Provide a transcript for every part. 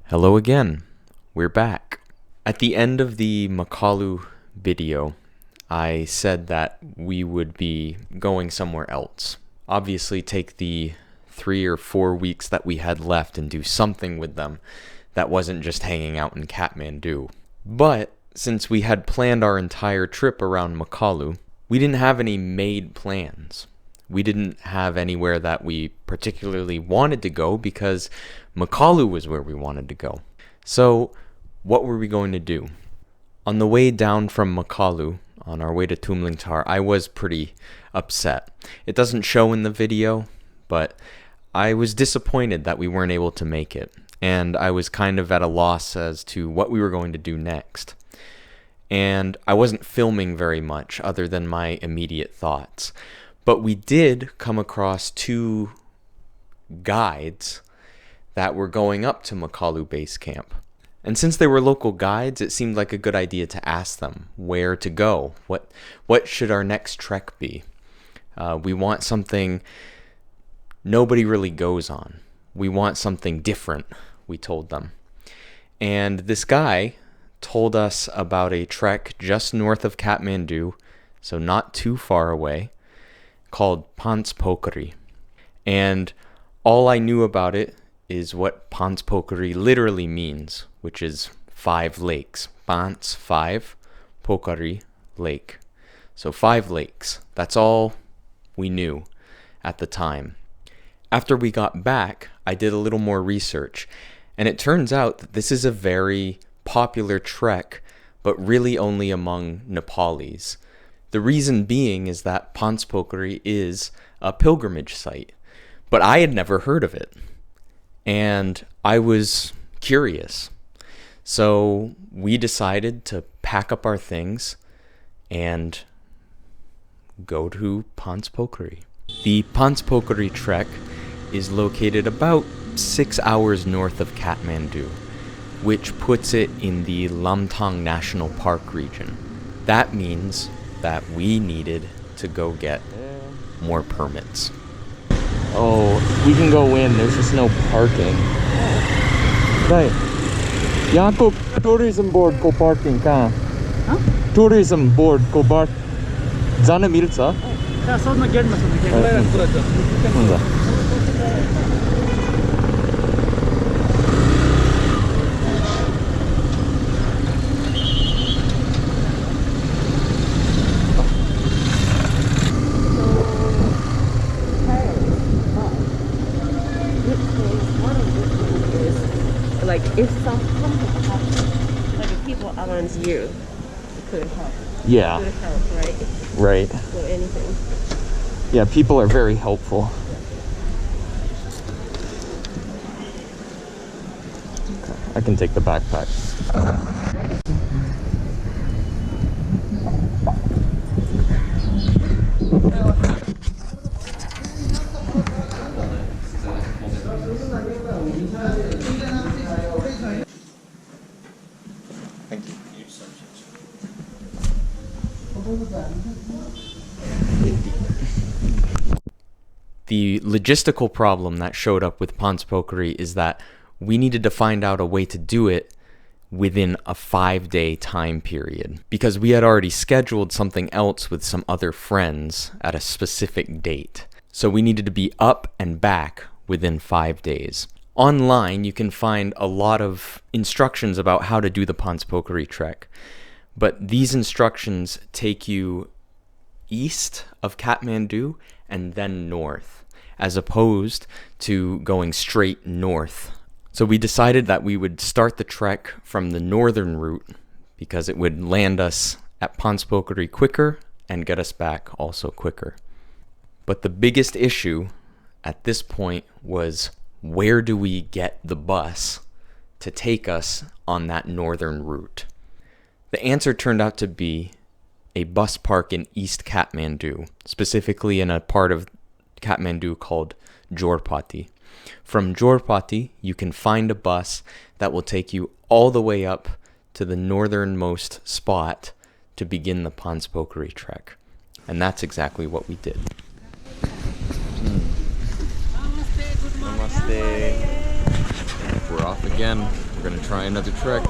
Hello again. We're back. At the end of the Makalu video, I said that we would be going somewhere else. Obviously, take the 3 or 4 weeks that we had left and do something with them that wasn't just hanging out in Kathmandu. But since we had planned our entire trip around Makalu, we didn't have any made plans. We didn't have anywhere that we particularly wanted to go because Makalu was where we wanted to go. So, what were we going to do? On the way down from Makalu, on our way to Tumlingtar, I was pretty upset. It doesn't show in the video, but I was disappointed that we weren't able to make it, and I was kind of at a loss as to what we were going to do next. And I wasn't filming very much other than my immediate thoughts. But we did come across 2 guides that were going up to Makalu base camp. And since they were local guides, it seemed like a good idea to ask them where to go. What should our next trek be? We want something nobody really goes on. We want something different, we told them. And this guy told us about a trek just north of Kathmandu, so not too far away, called Panch Pokhari. And all I knew about it is what Panch Pokhari literally means, which is 5 lakes. Panch, 5, Pokhari, lake. So 5 lakes. That's all we knew at the time. After we got back, I did a little more research, and it turns out that this is a very popular trek, but really only among Nepalis. The reason being is that Panch Pokhari is a pilgrimage site, but I had never heard of it, and I was curious. So we decided to pack up our things and go to Panch Pokhari. The Panch Pokhari trek is located about 6 hours north of Kathmandu, which puts it in the Lamtang National Park region. That means that we needed to go get more permits. Oh, we can go in, there's just no parking. Right. यहाँ को tourism board को parking कहाँ? Tourism board को park जान मिल्छ? त्यहाँ सोध्न गेटमा हुन्छ। Like if something happens, like people around you, it could help. Yeah. Could help, right? Right. So anything. Yeah, people are very helpful. I can take the backpack. Thank you. The logistical problem that showed up with Panch Pokhari is that we needed to find out a way to do it within a 5-day time period, because we had already scheduled something else with some other friends at a specific date. So we needed to be up and back within 5 days. Online, you can find a lot of instructions about how to do the Panch Pokhari trek, but these instructions take you east of Kathmandu and then north, as opposed to going straight north. So we decided that we would start the trek from the northern route because it would land us at Panch Pokhari quicker and get us back also quicker. But the biggest issue at this point was, where do we get the bus to take us on that northern route? The answer turned out to be a bus park in East Kathmandu, specifically in a part of Kathmandu called Jorpati. From Jorpati, you can find a bus that will take you all the way up to the northernmost spot to begin the Panch Pokhari trek. And that's exactly what we did. Namaste. we're off again. We're gonna try another trek.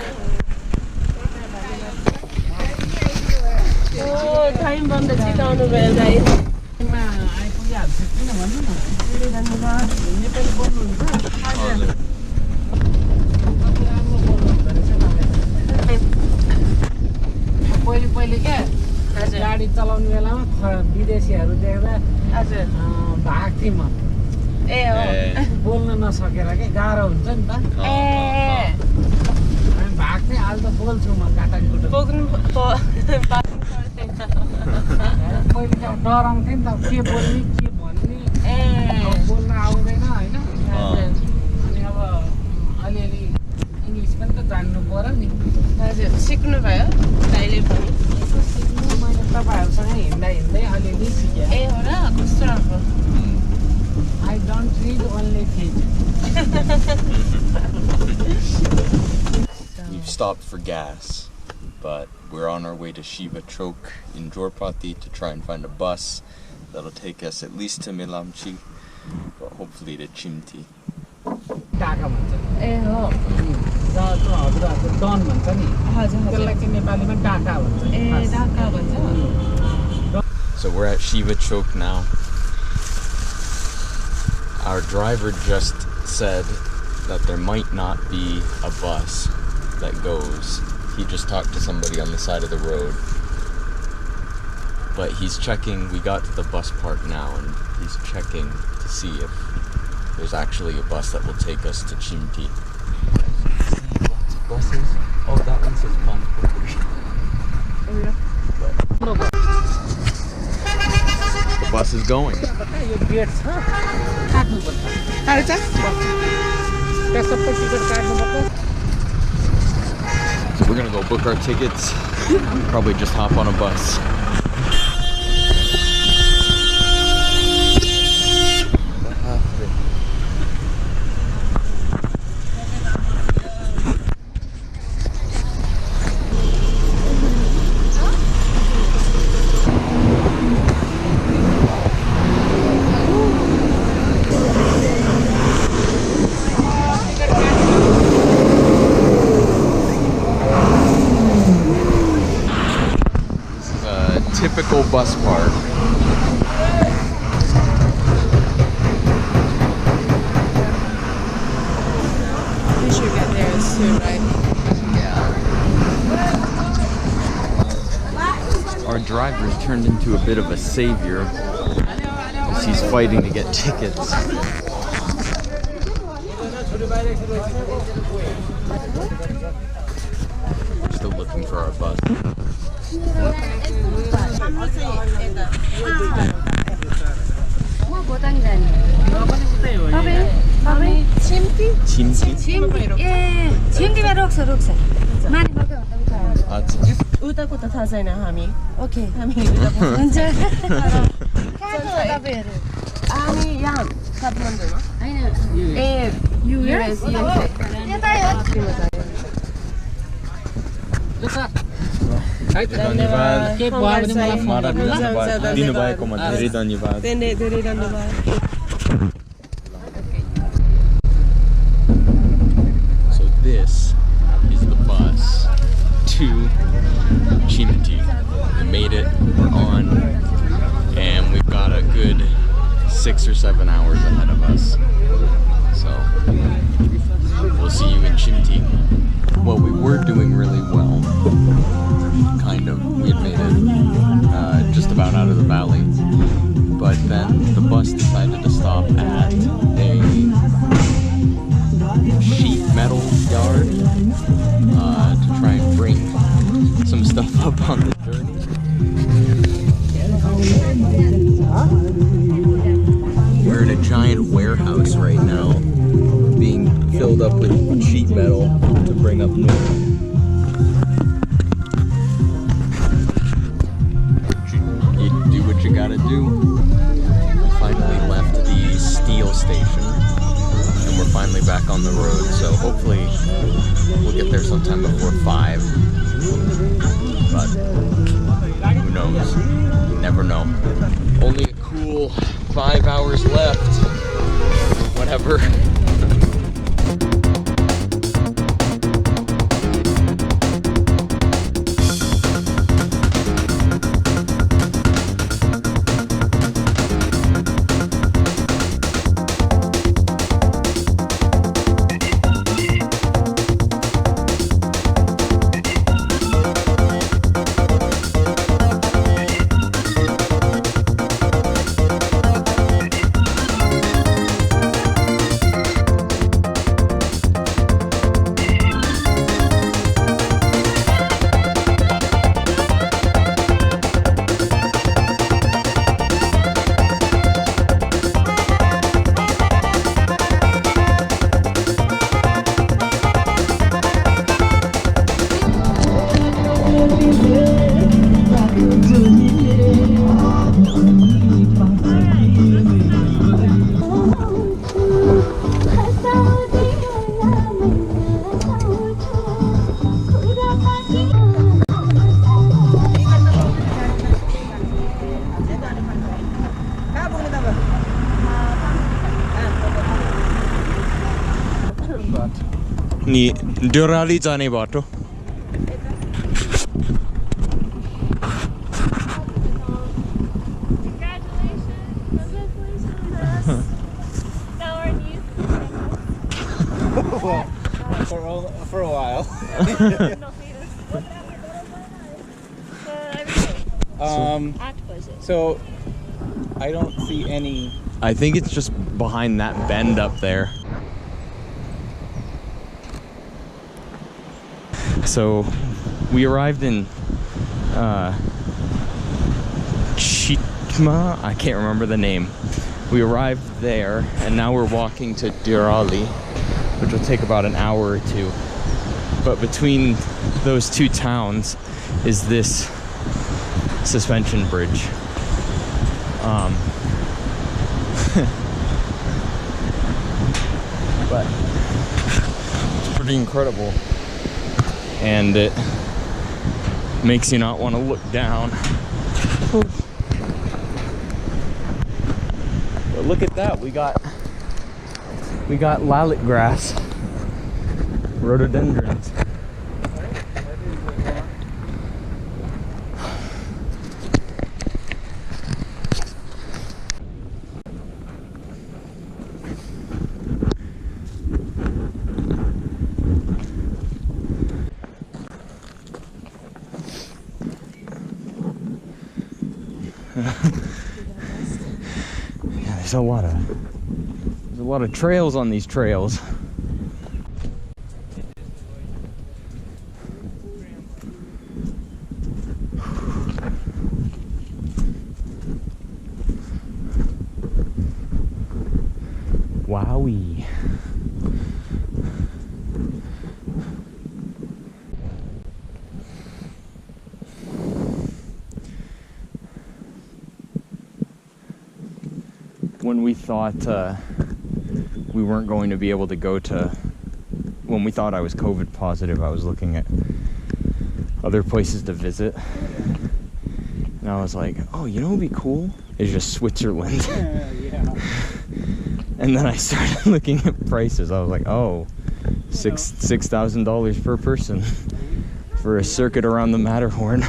Oh, time bomb the cheetah on the well, guys. पहिले क्या गाडी चलाउने बेलामा विदेशीहरू देख्दा हजुर भाग्थेँ म ए हो बोल्न नसकेर के गाह्रो हुन्छ नि त ए अनि भाग्थेँ अहिले त बोल्छु म काटाकुटु बोक्नु पहिले त डराउँथेँ नि त के बोल्ने के भन्ने बोल्न आउँदैन होइन अनि अब अलिअलि इङ्ग्लिस पनि त जान्नु पर्यो नि हजुर सिक्नु भयो कहिले पनि सिक्नु मैले तपाईँहरूसँग हिँड्दा हिँड्दै अलिअलि सिकेँ ए हो र कस्तो राम्रो I don't read only things. We've stopped for gas, but we're on our way to Shiva Chowk in Jorpati to try and find a bus that'll take us at least to Milamchi, but hopefully to Chimti. डाका भन्छ ए हो जस्तो हजुरहरूको done भन्छ नि हजुर त्यसलाई चाहिँ नेपालीमा डाका भन्छ ए डाका भन्छ So we're at Shiva Chowk now. Our driver just said that there might not be a bus that goes. He just talked to somebody on the side of the road. But he's checking, we got to the bus park now, and he's checking to see if there's actually a bus that will take us to Chimti. Lots of buses. Oh, that one says Panch Pokhari. The bus is going. यो gate छ काट्नुपर्छ त्यहाँ सबै ticket काट्नुपर्छ So we're gonna go book our tickets, probably just hop on a bus. Typical bus park. We should get there soon, right? Yeah. Our driver's turned into a bit of a savior as he's fighting to get tickets. We're still looking for our bus. Chimti? Chimti? छिम्तीमा रोक्छ रोक्छ माथि उताको त थाहा छैन हामी okay हामी उताको हुन्छ हामी यहाँ काठमाडौँमा हैन ए युएस धन्यवाद के भयो भने मलाई फोन दिनुभएकोमा धेरै धन्यवाद धेरै धन्यवाद So this is the bus to Chimti. We made it, we're on, and we've got a good 6 or 7 hours ahead of us. So we'll see you in Chimti. Well, we were doing really well. Kind of. We had made it just about out of the valley. But then the bus decided to stop at a sheet metal yard to try and bring some stuff up on the journey. We're in a giant warehouse right now, being filled up with sheet metal to bring up north. You do what you gotta do. We finally left the steel station, and we're finally back on the road, so hopefully we'll get there sometime before 5. But who knows? You never know. Only a cool 5 hours left. Whatever. Ni Durali jane bato. For a while. So I don't see any. I think it's just behind that bend up there. So we arrived in Chitma, I can't remember the name. We arrived there and now we're walking to Durali, which will take about an hour or two. But between those two towns is this suspension bridge. But it's pretty incredible. And it makes you not want to look down. But look at that, we got lilac grass, rhododendrons. Yeah, there's a lot of trails on these trails. Wowie. When we thought we weren't going to be able to go to, when we thought I was COVID positive, I was looking at other places to visit. And I was like, oh, you know what would be cool? It's just Switzerland. Yeah. And then I started looking at prices. I was like, oh, $6,000 per person for a circuit around the Matterhorn.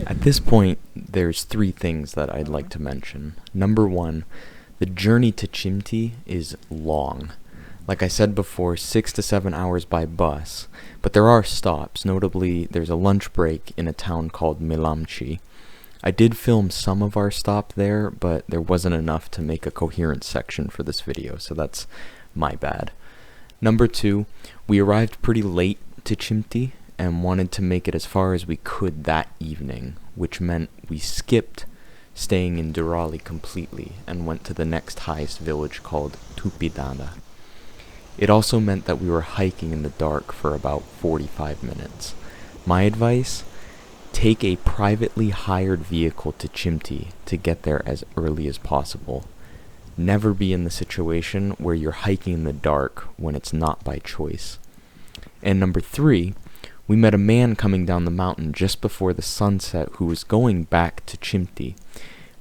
At this point, there's three things that I'd like to mention. Number one, the journey to Chimti is long. Like I said before, 6 to 7 hours by bus, but there are stops. Notably, there's a lunch break in a town called Melamchi. I did film some of our stop there, but there wasn't enough to make a coherent section for this video, so that's my bad. Number two, we arrived pretty late to Chimti and wanted to make it as far as we could that evening, which meant we skipped staying in Durali completely and went to the next highest village called Tuppidanda. It also meant that we were hiking in the dark for about 45 minutes. My advice? Take a privately hired vehicle to Chimti to get there as early as possible. Never be in the situation where you're hiking in the dark when it's not by choice. And number three, we met a man coming down the mountain just before the sunset who was going back to Chimti.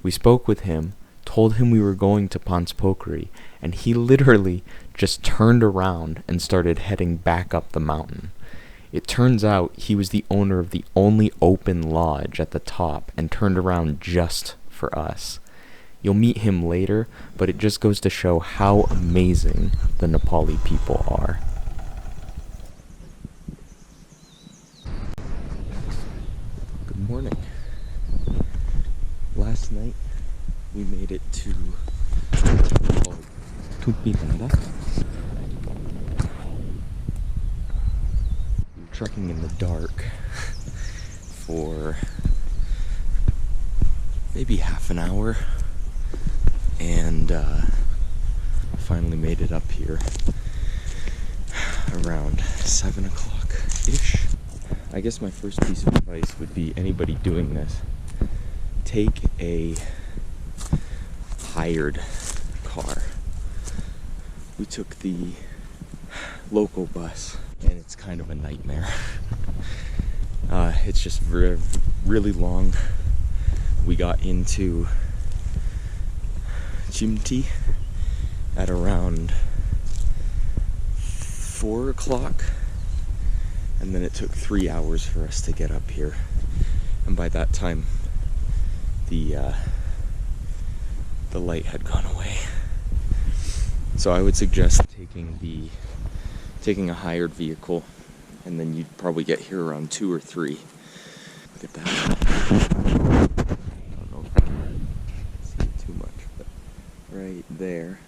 We spoke with him, told him we were going to Panch Pokhari, and he literally just turned around and started heading back up the mountain. It turns out he was the owner of the only open lodge at the top and turned around just for us. You'll meet him later, but it just goes to show how amazing the Nepali people are. Good morning. Last night we made it to Tuppidanda. We were trekking in the dark for maybe half an hour and finally made it up here around 7 o'clock-ish. I guess my first piece of advice would be anybody doing this, take a hired car. We took the local bus and it's kind of a nightmare. It's just really long. We got into Chimti at around 4 o'clock, and then it took 3 hours for us to get up here. And by that time, the light had gone away. So I would suggest taking a hired vehicle, and then you'd probably get here around 2 or 3. Look at that. I don't know if I can see it too much, but right there,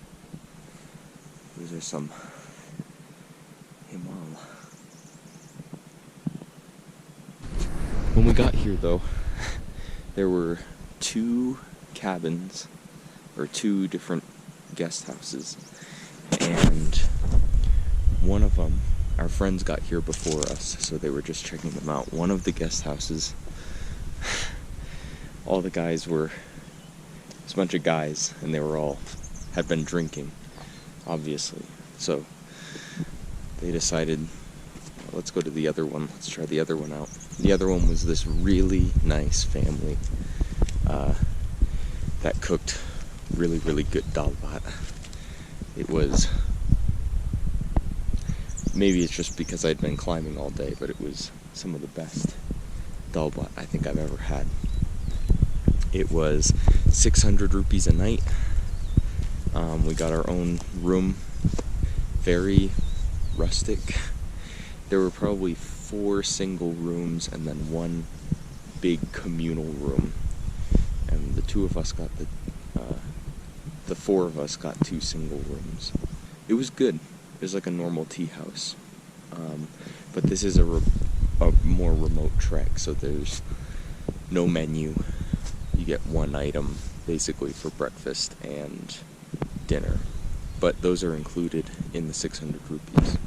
those are some Himal. When we got here though, there were 2 cabins, or 2 different guest houses, and one of them, our friends got here before us, so they were just checking them out. One of the guest houses, all the guys were, it's a bunch of guys, and they were all, had been drinking, obviously. So they decided, well, let's go to the other one, let's try the other one out. The other one was this really nice family that cooked really, really good dal bhat. It was, maybe it's just because I'd been climbing all day, but it was some of the best dal bhat I think I've ever had. It was 600 rupees a night. We got our own room, very rustic. There were probably 4 single rooms and then 1 big communal room. And the 2 of us got the 4 of us got 2 single rooms. It was good. It was like a normal tea house. But this is a more remote trek, so there's no menu. You get 1 item basically for breakfast and dinner. But those are included in the 600 rupees.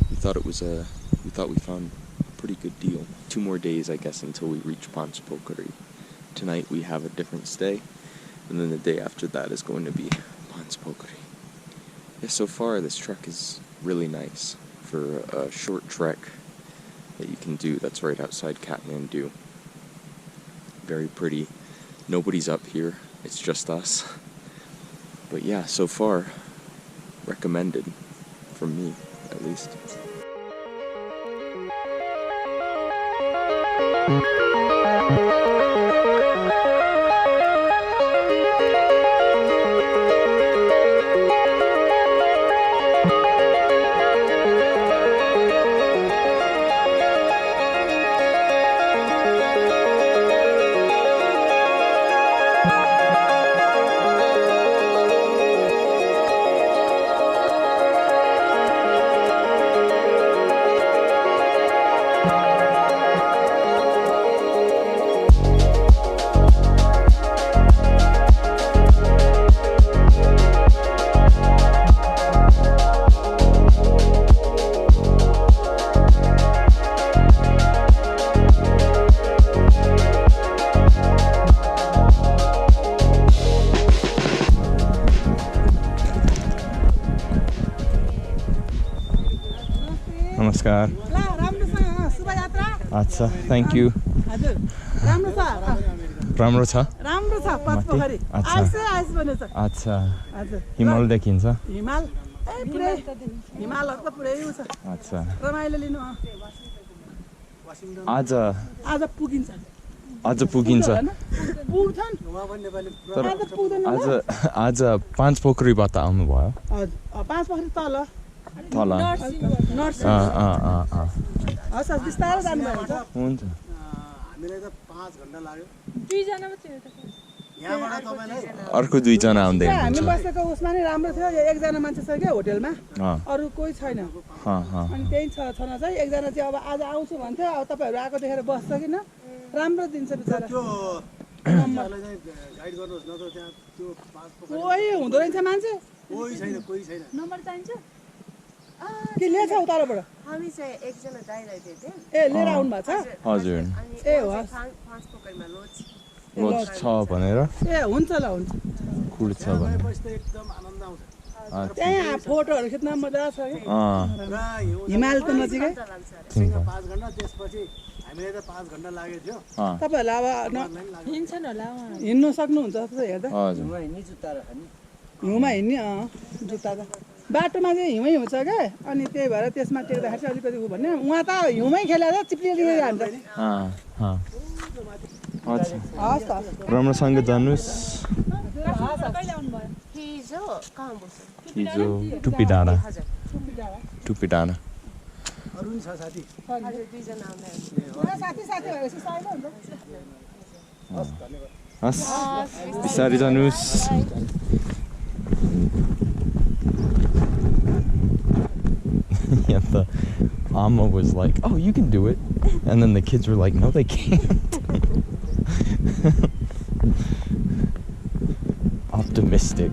We thought we found a pretty good deal. 2 more days, I guess, until we reach Panch Pokhari. Tonight we have a different stay, and then the day after that is going to be Panch Pokhari. Yeah, so far this trek is really nice for a short trek that you can do that's right outside Kathmandu. Very pretty. Nobody's up here, it's just us. But yeah, so far, recommended, from me at least. Namaskar. Acha, thank you. राम्रो छ पाँच पोखरी ice भने छ अच्छा हिमाल देखिन्छ हिमाल पुरै हिमालहरु त पुरै छ अच्छा रमाइलो लिनु आज पुगिन्छ पुग्छन् आज पाँच पोखरीबाट आउनु भयो पाँच पोखरी तल नर्स हस् बिस्तारै जानु भन्छ हुन्छ हामीलाई त 5 घण्टा लाग्यो 2 जना मात्रै हो त यहाँबाट तपाईलाई अर्को 2 जना आउँदै हामी बसेको उसमा नि राम्रो थियो एक जना मान्छे छ के होटलमा अरु कोही छैन अनि त्यही छ छन चाहिँ एक जना चाहिँ अब आज आउँछु भन्थ्यो अब तपाईहरु आको देखेर बस्छ किन राम्रो दिन्छ बिचारा त्यो नम्बरलाई चाहिँ गाइड गर्नुहोस् न त त्यहाँ त्यो 5 पोखरी कोही हुँदो रहेछ मान्छे कोही छैन नम्बर चाहिन्छ के लिएछ उताबाट हामी चाहिँ एकजना ड्राइभर थियो ए लिएर आउनु भएको छ हजुर ए हो पाँच पोखरीमा लोज छ भनेर ए हुन्छ ल हुन्छ कुल छ भने एकदम आनन्द आउँछ त्यहाँ फोटोहरु खिच्न मजा छ के हिमाल त नजिकै 5 घण्टा त्यसपछि हामीले त 5 घण्टा लागेको थियो तपाईहरुले अब हिँड्छन् होला हिँड्नु सक्नुहुन्छ त हेर्दा हजुर हिउँमा हिँड्ने जुत्ता त बाटोमा चाहिँ हिउँ हुन्छ क्या अनि त्यही भएर त्यसमा टेक्दाखेरि चाहिँ अलिकति उ भन्ने उहाँ त हिउँमै खेलेर चिप्लिएर हान्छ हस् त राम्रोसँग जानुहोस् हिजो कहाँ बस्यो हिजो टुप्पीडाँडा टुप्पीडाँडा अरू नि छ साथी हजुर दुईजना आउँदै साथी साथी भएपछि सजिलो हुन्छ हस् बिस्तारै जानुहोस् Yeah, the Amma was like, "Oh, you can do it," and then the kids were like, "No, they can't." Optimistic.